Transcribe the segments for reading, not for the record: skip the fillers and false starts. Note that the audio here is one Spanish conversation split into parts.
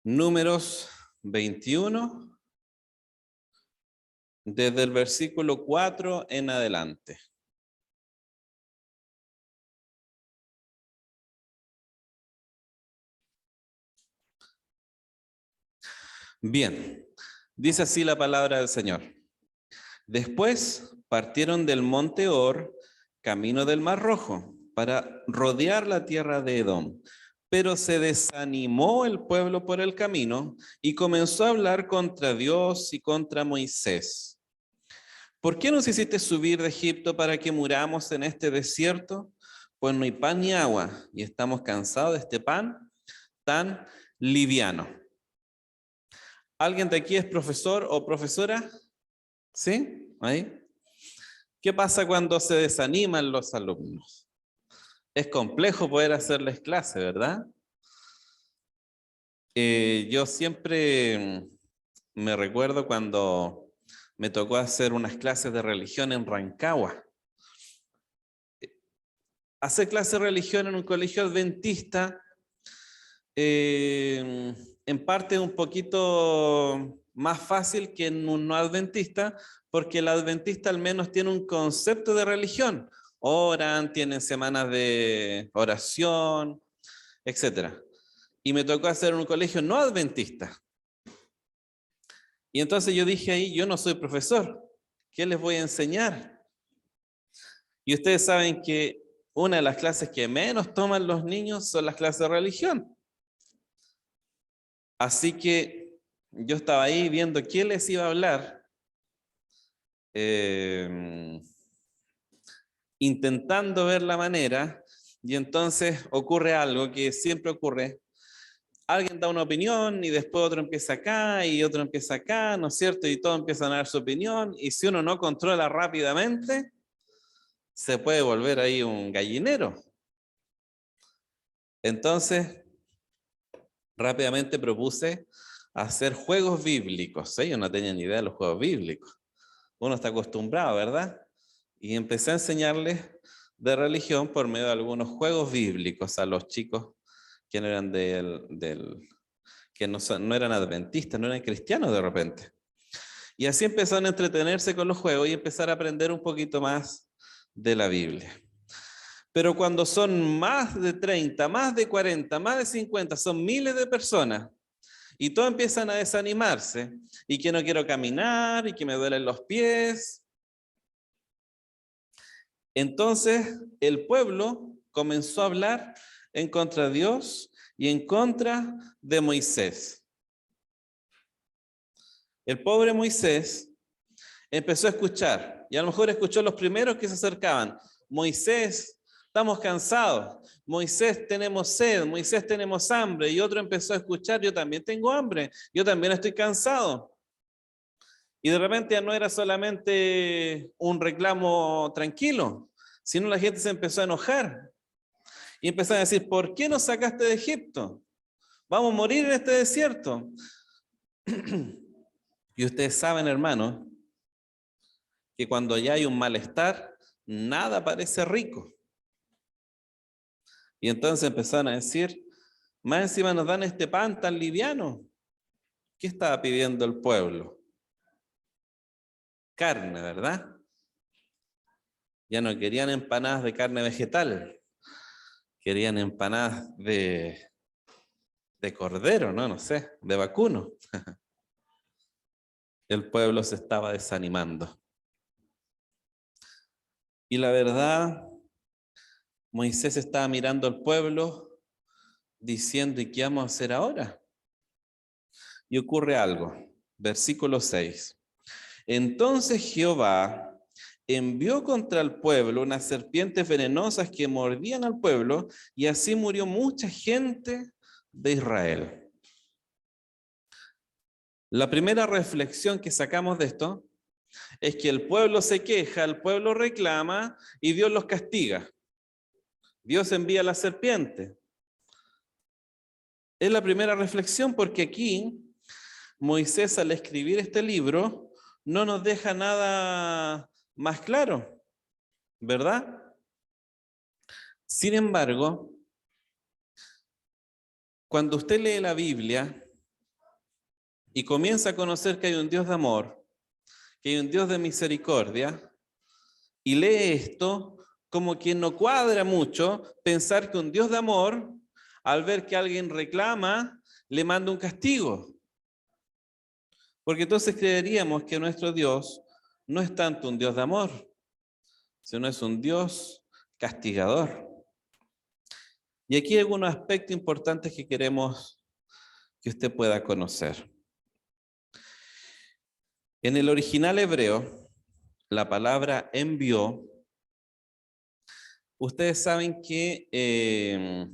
Números 21, desde el versículo 4 en adelante. Bien, dice así la palabra del Señor. Después partieron del monte Hor, camino del Mar Rojo, para rodear la tierra de Edom. Pero se desanimó el pueblo por el camino y comenzó a hablar contra Dios y contra Moisés. ¿Por qué nos hiciste subir de Egipto para que muramos en este desierto? Pues no hay pan ni agua y estamos cansados de este pan tan liviano. ¿Alguien de aquí es profesor o profesora? ¿Sí? ¿Ahí? ¿Qué pasa cuando se desaniman los alumnos? Es complejo poder hacerles clase, ¿verdad? Yo siempre me recuerdo cuando me tocó hacer unas clases de religión en Rancagua. Hacer clases de religión en un colegio adventista, en parte un poquito más fácil que en un no adventista, porque el adventista al menos tiene un concepto de religión. Oran, tienen semanas de oración, etc. Y me tocó hacer un colegio no adventista. Y entonces yo dije ahí, yo no soy profesor, ¿qué les voy a enseñar? Y ustedes saben que una de las clases que menos toman los niños son las clases de religión. Así que yo estaba ahí viendo quién les iba a hablar, intentando ver la manera, y entonces ocurre algo que siempre ocurre. Alguien da una opinión y después otro empieza acá y otro empieza acá, ¿no es cierto? Y todos empiezan a dar su opinión, y si uno no controla rápidamente, se puede volver ahí un gallinero. Entonces, rápidamente propuse hacer juegos bíblicos. Yo no tenía ni idea de los juegos bíblicos. Uno está acostumbrado, ¿verdad? Y empecé a enseñarles de religión por medio de algunos juegos bíblicos a los chicos que no eran que no eran adventistas, no eran cristianos de repente. Y así empezaron a entretenerse con los juegos y empezar a aprender un poquito más de la Biblia. Pero cuando son más de 30, más de 40, más de 50, son miles de personas, y todos empiezan a desanimarse, y que no quiero caminar, y que me duelen los pies. Entonces el pueblo comenzó a hablar en contra de Dios y en contra de Moisés. El pobre Moisés empezó a escuchar, y a lo mejor escuchó los primeros que se acercaban. Moisés, estamos cansados. Moisés, tenemos sed. Moisés, tenemos hambre. Y otro empezó a escuchar, yo también tengo hambre. Yo también estoy cansado. Y de repente ya no era solamente un reclamo tranquilo, sino la gente se empezó a enojar. Y empezaron a decir, ¿por qué nos sacaste de Egipto? Vamos a morir en este desierto. Y ustedes saben, hermanos, que cuando ya hay un malestar, nada parece rico. Y entonces empezaron a decir, más encima nos dan este pan tan liviano. ¿Qué estaba pidiendo el pueblo? Carne, ¿verdad? Ya no querían empanadas de carne vegetal, querían empanadas de cordero, ¿no? No sé, de vacuno. El pueblo se estaba desanimando. Y la verdad, Moisés estaba mirando al pueblo diciendo, ¿y qué vamos a hacer ahora? Y ocurre algo. Versículo 6. Entonces Jehová envió contra el pueblo unas serpientes venenosas que mordían al pueblo, y así murió mucha gente de Israel. La primera reflexión que sacamos de esto es que el pueblo se queja, el pueblo reclama y Dios los castiga. Dios envía la serpiente. Es la primera reflexión, porque aquí Moisés, al escribir este libro, no nos deja nada más claro, ¿verdad? Sin embargo, cuando usted lee la Biblia, y comienza a conocer que hay un Dios de amor, que hay un Dios de misericordia, y lee esto como quien no cuadra mucho pensar que un Dios de amor, al ver que alguien reclama, le manda un castigo. Porque entonces creeríamos que nuestro Dios no es tanto un Dios de amor, sino es un Dios castigador. Y aquí hay algunos aspectos importantes que queremos que usted pueda conocer. En el original hebreo, la palabra envió, ustedes saben que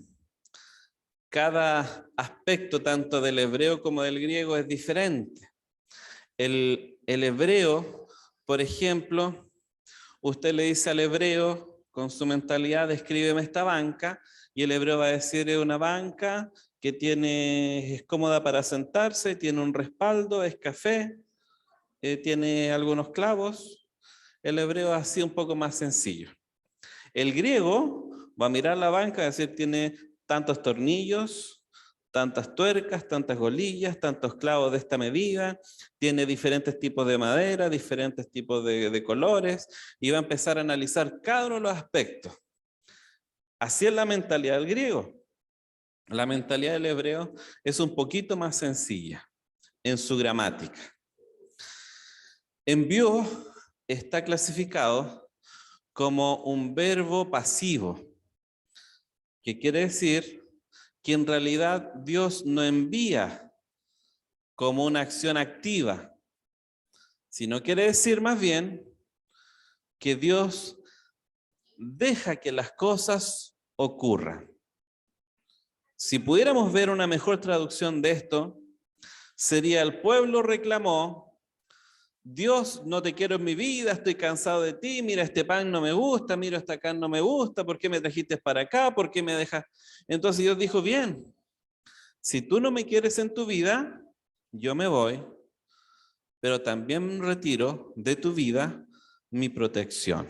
cada aspecto tanto del hebreo como del griego es diferente. El hebreo, por ejemplo, usted le dice al hebreo con su mentalidad, descríbeme esta banca, y el hebreo va a decir, es una banca que es cómoda para sentarse, tiene un respaldo, es café, tiene algunos clavos. El hebreo es así un poco más sencillo. El griego va a mirar la banca y decir, tiene tantos tornillos, tantas tuercas, tantas golillas, tantos clavos de esta medida, tiene diferentes tipos de madera, diferentes tipos de colores, y va a empezar a analizar cada uno de los aspectos. Así es la mentalidad del griego. La mentalidad del hebreo es un poquito más sencilla en su gramática. Envió está clasificado como un verbo pasivo, que quiere decir que en realidad Dios no envía como una acción activa, sino quiere decir más bien que Dios deja que las cosas ocurran. Si pudiéramos ver una mejor traducción de esto, sería: el pueblo reclamó, Dios, no te quiero en mi vida, estoy cansado de ti, mira, este pan no me gusta, mira, esta carne no me gusta, ¿por qué me trajiste para acá? ¿Por qué me dejas? Entonces Dios dijo, bien, si tú no me quieres en tu vida, yo me voy, pero también retiro de tu vida mi protección.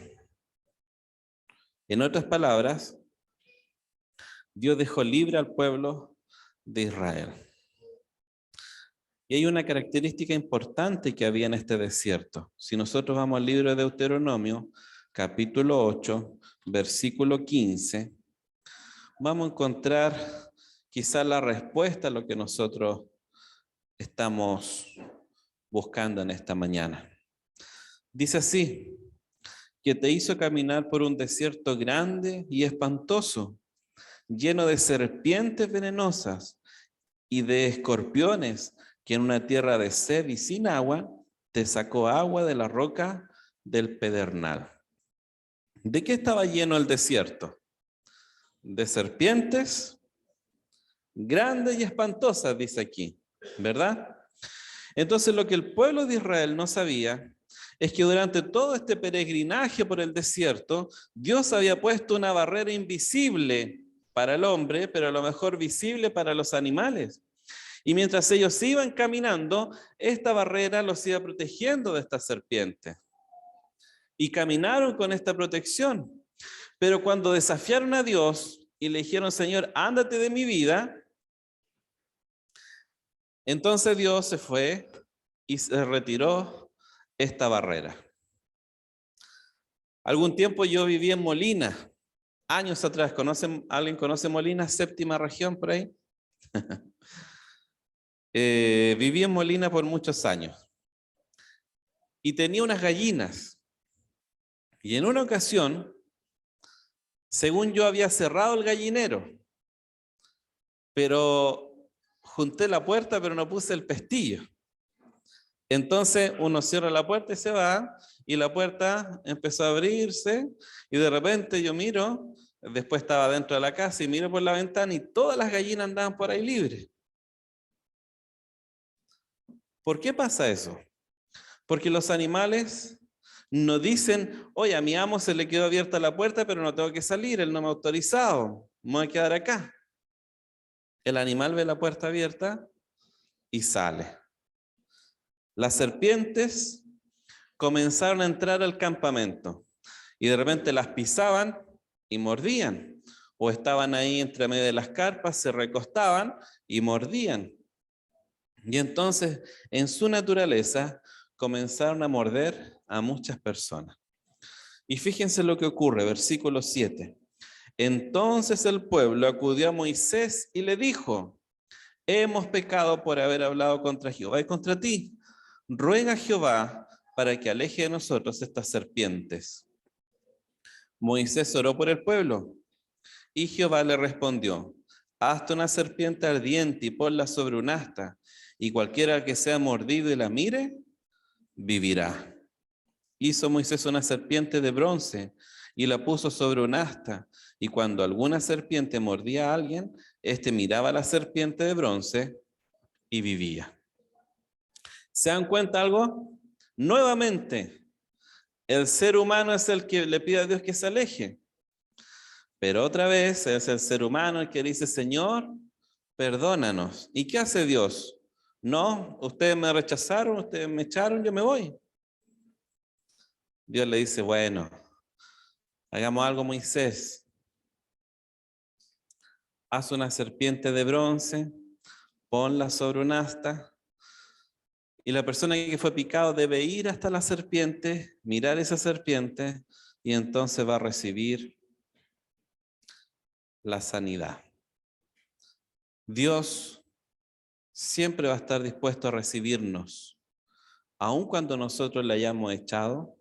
En otras palabras, Dios dejó libre al pueblo de Israel. Y hay una característica importante que había en este desierto. Si nosotros vamos al libro de Deuteronomio, capítulo 8, versículo 15, vamos a encontrar quizás la respuesta a lo que nosotros estamos buscando en esta mañana. Dice así, que te hizo caminar por un desierto grande y espantoso, lleno de serpientes venenosas y de escorpiones, que en una tierra de sed y sin agua, te sacó agua de la roca del pedernal. ¿De qué estaba lleno el desierto? De serpientes grandes y espantosas, dice aquí, ¿verdad? Entonces lo que el pueblo de Israel no sabía es que durante todo este peregrinaje por el desierto, Dios había puesto una barrera invisible para el hombre, pero a lo mejor visible para los animales. Y mientras ellos iban caminando, esta barrera los iba protegiendo de esta serpiente. Y caminaron con esta protección. Pero cuando desafiaron a Dios y le dijeron, Señor, ándate de mi vida, entonces Dios se fue y se retiró esta barrera. Algún tiempo yo viví en Molina, años atrás. ¿Alguien conoce Molina, séptima región por ahí? Viví en Molina por muchos años y tenía unas gallinas. Y en una ocasión, según yo, había cerrado el gallinero, pero junté la puerta, pero no puse el pestillo. Entonces uno cierra la puerta y se va, y la puerta empezó a abrirse, y de repente yo miro, después estaba dentro de la casa, y miro por la ventana, y todas las gallinas andaban por ahí libres. ¿Por qué pasa eso? Porque los animales no dicen, oye, a mi amo se le quedó abierta la puerta, pero no tengo que salir, él no me ha autorizado, me voy a quedar acá. El animal ve la puerta abierta y sale. Las serpientes comenzaron a entrar al campamento y de repente las pisaban y mordían, o estaban ahí entre medio de las carpas, se recostaban y mordían. Y entonces, en su naturaleza, comenzaron a morder a muchas personas. Y fíjense lo que ocurre, versículo 7. Entonces el pueblo acudió a Moisés y le dijo: hemos pecado por haber hablado contra Jehová y contra ti. Ruega a Jehová para que aleje de nosotros estas serpientes. Moisés oró por el pueblo y Jehová le respondió: hazte una serpiente ardiente y ponla sobre un asta, y cualquiera que sea mordido y la mire, vivirá. Hizo Moisés una serpiente de bronce y la puso sobre un asta, y cuando alguna serpiente mordía a alguien, éste miraba a la serpiente de bronce y vivía. ¿Se dan cuenta algo? Nuevamente, el ser humano es el que le pide a Dios que se aleje. Pero otra vez es el ser humano el que dice: Señor, perdónanos. ¿Y qué hace Dios? No, ustedes me rechazaron, ustedes me echaron, yo me voy. Dios le dice: bueno, hagamos algo, Moisés. Haz una serpiente de bronce, ponla sobre un asta, y la persona que fue picado debe ir hasta la serpiente, mirar esa serpiente, y entonces va a recibir la sanidad. Dios siempre va a estar dispuesto a recibirnos, aun cuando nosotros le hayamos echado,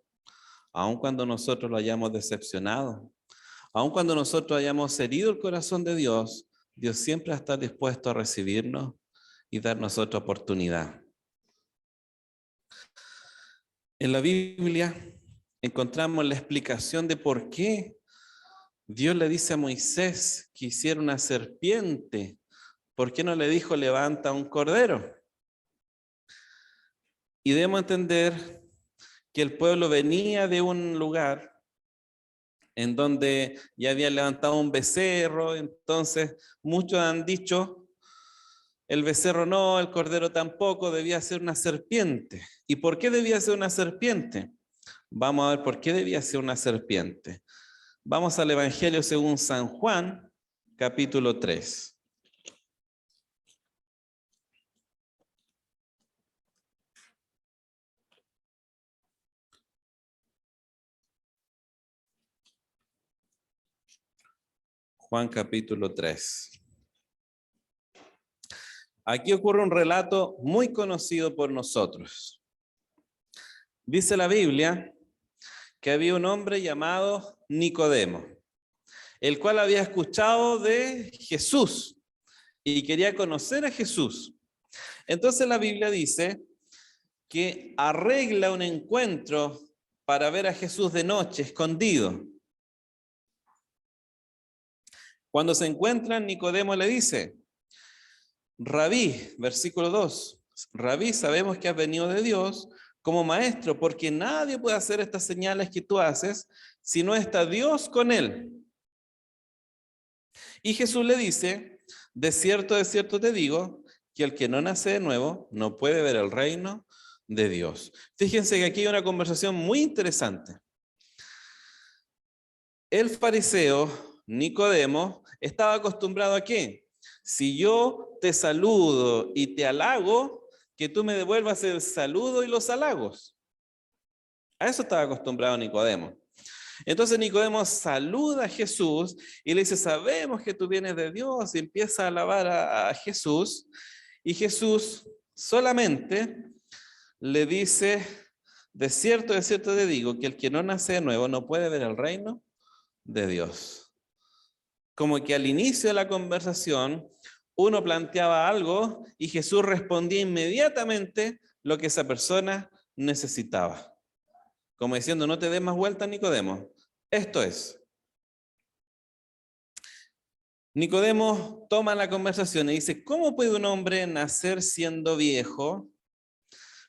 aun cuando nosotros lo hayamos decepcionado, aun cuando nosotros hayamos herido el corazón de Dios, Dios siempre va a estar dispuesto a recibirnos y darnos otra oportunidad. En la Biblia encontramos la explicación de por qué Dios le dice a Moisés que hiciera una serpiente. ¿Por qué no le dijo: levanta un cordero? Y debemos entender que el pueblo venía de un lugar en donde ya habían levantado un becerro, entonces muchos han dicho: el becerro no, el cordero tampoco, debía ser una serpiente. ¿Y por qué debía ser una serpiente? Vamos a ver por qué debía ser una serpiente. Vamos al Evangelio según San Juan, capítulo 3. Juan capítulo 3. Aquí ocurre un relato muy conocido por nosotros. Dice la Biblia que había un hombre llamado Nicodemo, el cual había escuchado de Jesús y quería conocer a Jesús. Entonces la Biblia dice que arregla un encuentro para ver a Jesús de noche, escondido. Cuando se encuentran, Nicodemo le dice: Rabí, versículo 2, Rabí, sabemos que has venido de Dios como maestro, porque nadie puede hacer estas señales que tú haces si no está Dios con él. Y Jesús le dice: de cierto te digo, que el que no nace de nuevo no puede ver el reino de Dios. Fíjense que aquí hay una conversación muy interesante. El fariseo Nicodemo estaba acostumbrado ¿a qué? Si yo te saludo y te halago, que tú me devuelvas el saludo y los halagos. A eso estaba acostumbrado Nicodemo. Entonces Nicodemo saluda a Jesús y le dice: sabemos que tú vienes de Dios, y empieza a alabar a Jesús. Y Jesús solamente le dice: de cierto te digo, que el que no nace de nuevo no puede ver el reino de Dios. Como que al inicio de la conversación uno planteaba algo y Jesús respondía inmediatamente lo que esa persona necesitaba. Como diciendo: no te des más vueltas, Nicodemo. Esto es. Nicodemo toma la conversación y dice: ¿cómo puede un hombre nacer siendo viejo?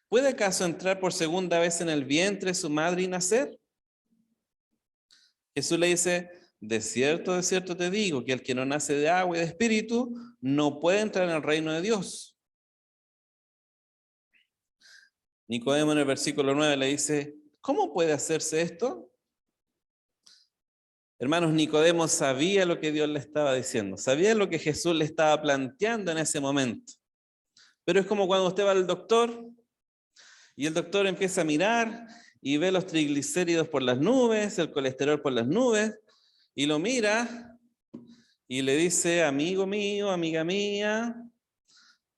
¿Puede acaso entrar por segunda vez en el vientre de su madre y nacer? Jesús le dice: de cierto te digo, que el que no nace de agua y de espíritu no puede entrar en el reino de Dios. Nicodemo en el versículo 9 le dice: ¿cómo puede hacerse esto? Hermanos, Nicodemo sabía lo que Dios le estaba diciendo, sabía lo que Jesús le estaba planteando en ese momento. Pero es como cuando usted va al doctor y el doctor empieza a mirar y ve los triglicéridos por las nubes, el colesterol por las nubes, y lo mira y le dice, amigo mío, amiga mía,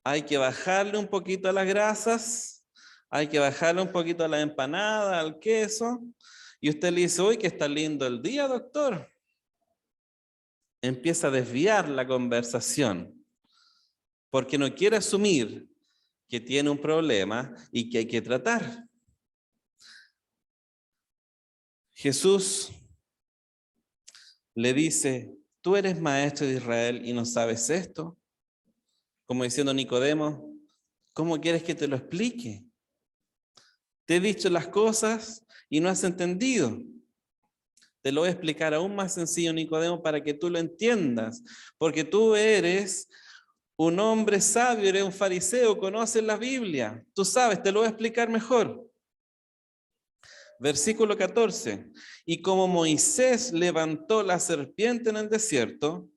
hay que bajarle un poquito a las grasas, hay que bajarle un poquito a la empanada, al queso, y usted le dice, uy, que está lindo el día, doctor. Empieza a desviar la conversación, porque no quiere asumir que tiene un problema y que hay que tratar. Jesús le dice, tú eres maestro de Israel y no sabes esto. Como diciendo Nicodemo, ¿cómo quieres que te lo explique? Te he dicho las cosas y no has entendido. Te lo voy a explicar aún más sencillo, Nicodemo, para que tú lo entiendas. Porque tú eres un hombre sabio, eres un fariseo, conoces la Biblia. Tú sabes, te lo voy a explicar mejor. Versículo 14. Y como Moisés levantó la serpiente en el desierto,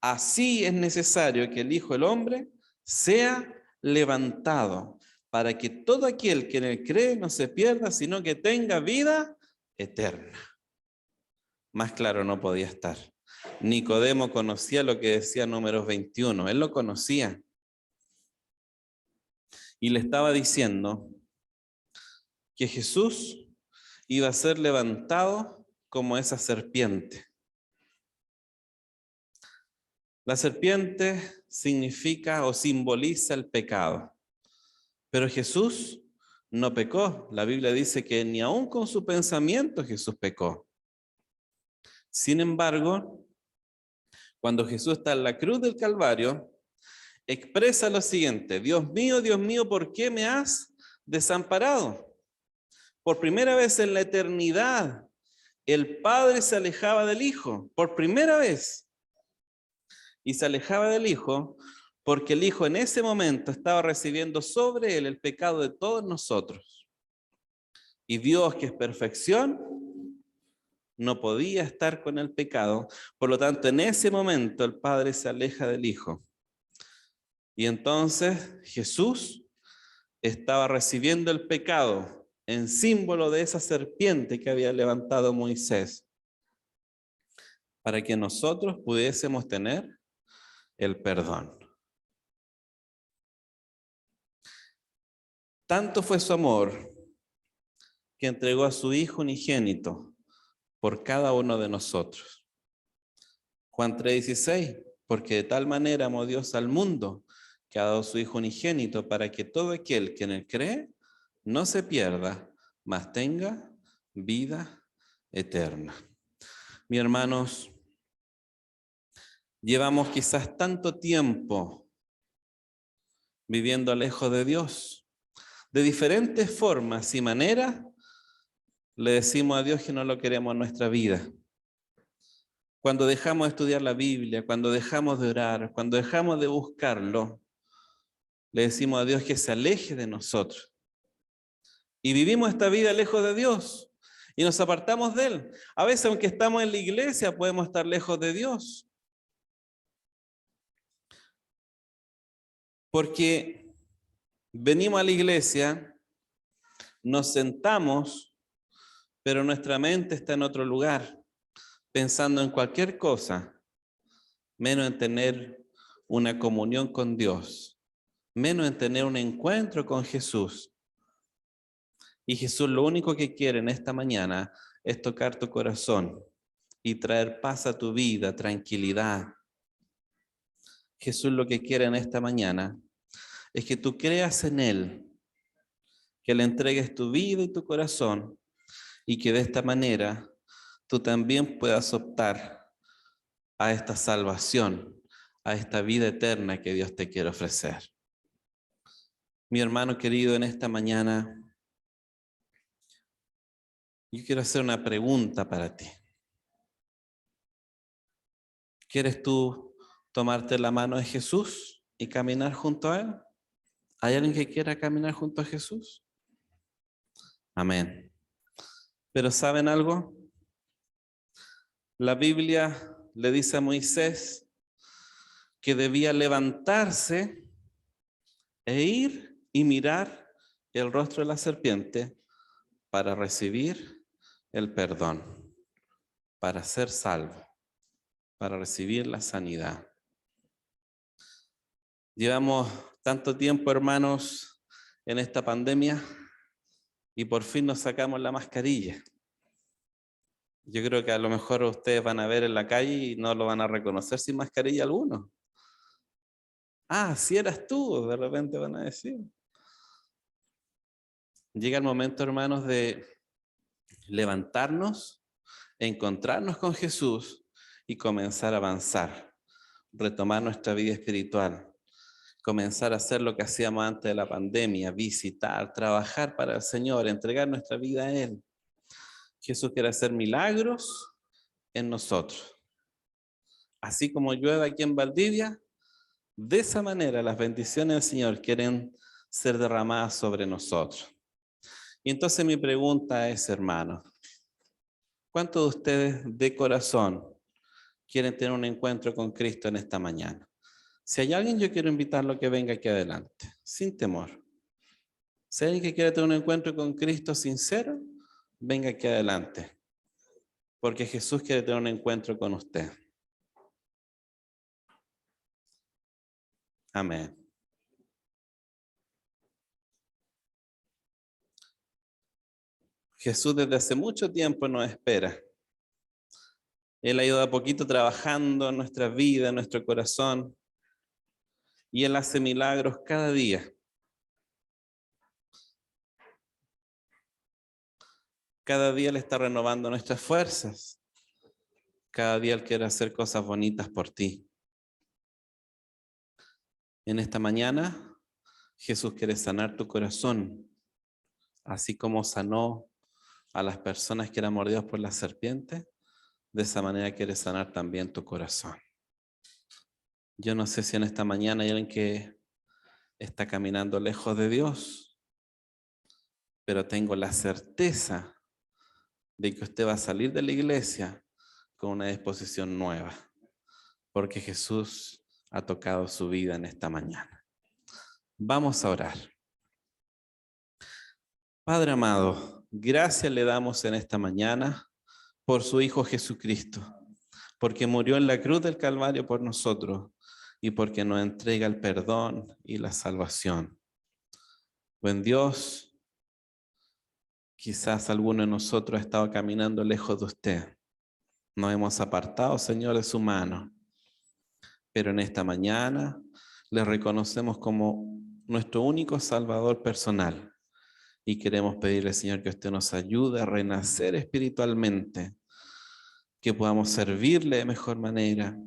así es necesario que el Hijo del Hombre sea levantado, para que todo aquel que en él cree no se pierda, sino que tenga vida eterna. Más claro no podía estar. Nicodemo conocía lo que decía Números 21, él lo conocía. Y le estaba diciendo que Jesús iba a ser levantado como esa serpiente. La serpiente significa o simboliza el pecado. Pero Jesús no pecó. La Biblia dice que ni aun con su pensamiento Jesús pecó. Sin embargo, cuando Jesús está en la cruz del Calvario, expresa lo siguiente: Dios mío, ¿por qué me has desamparado? Por primera vez en la eternidad, el Padre se alejaba del Hijo, por primera vez. Y se alejaba del Hijo porque el Hijo en ese momento estaba recibiendo sobre él el pecado de todos nosotros. Y Dios, que es perfección, no podía estar con el pecado. Por lo tanto, en ese momento el Padre se aleja del Hijo. Y entonces Jesús estaba recibiendo el pecado en símbolo de esa serpiente que había levantado Moisés, para que nosotros pudiésemos tener el perdón. Tanto fue su amor que entregó a su Hijo unigénito por cada uno de nosotros. Juan 3:16, porque de tal manera amó Dios al mundo, que ha dado su Hijo unigénito, para que todo aquel que en él cree no se pierda, mas tenga vida eterna. Mis hermanos, llevamos quizás tanto tiempo viviendo lejos de Dios. De diferentes formas y maneras le decimos a Dios que no lo queremos en nuestra vida. Cuando dejamos de estudiar la Biblia, cuando dejamos de orar, cuando dejamos de buscarlo, le decimos a Dios que se aleje de nosotros. Y vivimos esta vida lejos de Dios y nos apartamos de Él. A veces, aunque estamos en la iglesia, podemos estar lejos de Dios. Porque venimos a la iglesia, nos sentamos, pero nuestra mente está en otro lugar, pensando en cualquier cosa, menos en tener una comunión con Dios, menos en tener un encuentro con Jesús. Y Jesús lo único que quiere en esta mañana es tocar tu corazón y traer paz a tu vida, tranquilidad. Jesús lo que quiere en esta mañana es que tú creas en Él, que le entregues tu vida y tu corazón y que de esta manera tú también puedas optar a esta salvación, a esta vida eterna que Dios te quiere ofrecer. Mi hermano querido, en esta mañana yo quiero hacer una pregunta para ti. ¿Quieres tú tomarte la mano de Jesús y caminar junto a Él? ¿Hay alguien que quiera caminar junto a Jesús? Amén. Pero ¿saben algo? La Biblia le dice a Moisés que debía levantarse e ir y mirar el rostro de la serpiente para recibir el perdón, para ser salvo, para recibir la sanidad. Llevamos tanto tiempo, hermanos, en esta pandemia y por fin nos sacamos la mascarilla. Yo creo que a lo mejor ustedes van a ver en la calle y no lo van a reconocer sin mascarilla alguno. Ah, si eras tú, de repente van a decir. Llega el momento, hermanos, de levantarnos, encontrarnos con Jesús y comenzar a avanzar, retomar nuestra vida espiritual, comenzar a hacer lo que hacíamos antes de la pandemia, visitar, trabajar para el Señor, entregar nuestra vida a Él. Jesús quiere hacer milagros en nosotros. Así como llueve aquí en Valdivia, de esa manera las bendiciones del Señor quieren ser derramadas sobre nosotros. Y entonces mi pregunta es, hermanos, ¿cuántos de ustedes de corazón quieren tener un encuentro con Cristo en esta mañana? Si hay alguien, yo quiero invitarlo a que venga aquí adelante, sin temor. Si hay alguien que quiere tener un encuentro con Cristo sincero, venga aquí adelante. Porque Jesús quiere tener un encuentro con usted. Amén. Jesús desde hace mucho tiempo nos espera. Él ha ido a poquito trabajando en nuestra vida, en nuestro corazón. Y Él hace milagros cada día. Cada día Él está renovando nuestras fuerzas. Cada día Él quiere hacer cosas bonitas por ti. En esta mañana, Jesús quiere sanar tu corazón, así como sanó a las personas que eran mordidas por la serpiente. De esa manera quiere sanar también tu corazón. Yo no sé si en esta mañana hay alguien que está caminando lejos de Dios, pero tengo la certeza de que usted va a salir de la iglesia con una disposición nueva, porque Jesús ha tocado su vida en esta mañana. Vamos a orar. Padre amado, gracias le damos en esta mañana por su Hijo Jesucristo, porque murió en la cruz del Calvario por nosotros y porque nos entrega el perdón y la salvación. Buen Dios, quizás alguno de nosotros ha estado caminando lejos de usted. Nos hemos apartado, Señor, de su mano. Pero en esta mañana le reconocemos como nuestro único Salvador personal. Y queremos pedirle, Señor, que usted nos ayude a renacer espiritualmente, que podamos servirle de mejor manera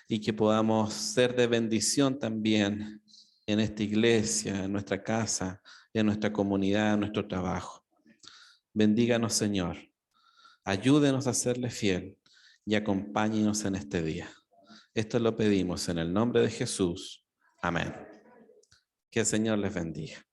y que podamos ser de bendición también en esta iglesia, en nuestra casa, en nuestra comunidad, en nuestro trabajo. Bendíganos, Señor. Ayúdenos a serle fiel y acompáñenos en este día. Esto lo pedimos en el nombre de Jesús. Amén. Que el Señor les bendiga.